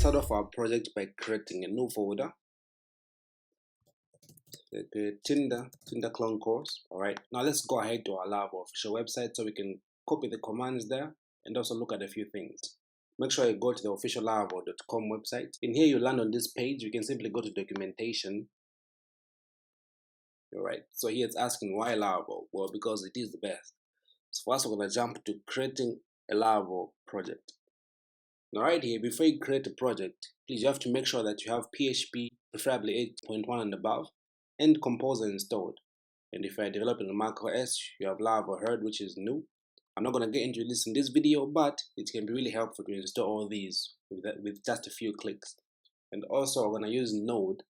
start off our project by creating a new folder. Tinder Clone course. Alright, now let's go ahead to our Laravel official website so we can copy the commands there and also look at a few things. Make sure you go to the official laravel.com website. In here you land on this page. You can simply go to documentation. Alright, so here it's asking why Laravel? Well, because it is the best. So first we're going to jump to creating a Laravel project. Now right here, before you create a project, please you have to make sure that you have PHP, preferably 8.1 and above, and Composer installed. And if you're developing a Mac OS, you have Laravel Herd, which is new. I'm not going to get into this in this video, but it can be really helpful to install all these with just a few clicks. And also I'm going to use Node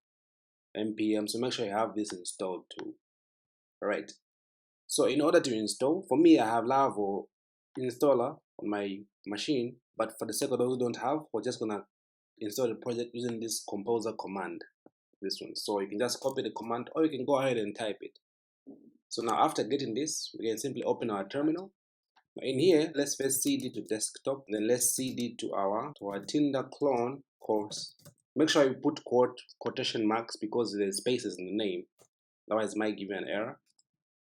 npm, so make sure you have this installed too. Alright, so in order to install, for me I have Laravel installer on my machine, but for the sake of those who don't have, we're just going to install the project using this Composer command. This one, so you can just copy the command or you can go ahead and type it. So now after getting this, we can simply open our terminal. In here, let's first cd to desktop, then let's cd to our Tinder clone course. Make sure you put quotation marks because there's spaces in the name, otherwise it might give you an error.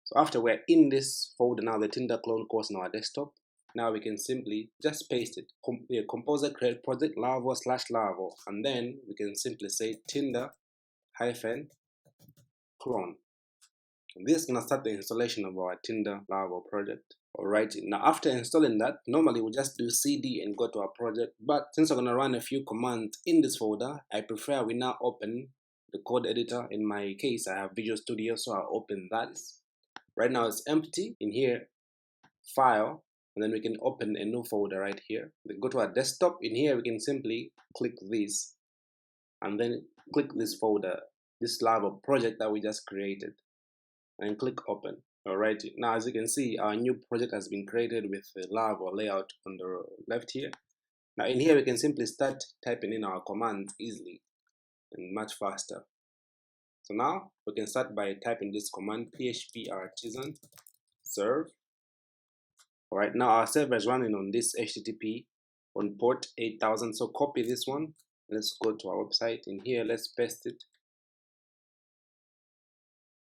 So after we're in this folder now, the Tinder clone course on our desktop, now we can simply just paste it. Composer create project Laravel /Laravel, and then we can simply say Tinder -clone. And this is going to start the installation of our Tinder Laravel project. Alright, now after installing that, normally we just do cd and go to our project, but since I'm going to run a few commands in this folder, I prefer we now open the code editor. In my case, I have Visual Studio, so I'll open that. Right now it's empty. In here, file, and then we can open a new folder right here. Then go to our desktop. In here, we can simply click this, and then click this folder, this Laravel project that we just created, and click open. Alright, now as you can see, our new project has been created with the Laravel layout on the left here. Now in here, we can simply start typing in our commands easily and much faster. So now we can start by typing this command php artisan serve. Alright, now our server is running on this HTTP on port 8000, so copy this one. Let's go to our website. In here, let's paste it.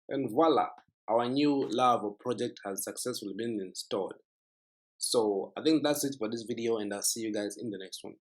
And voila, our new Laravel project has successfully been installed. So I think that's it for this video, and I'll see you guys in the next one.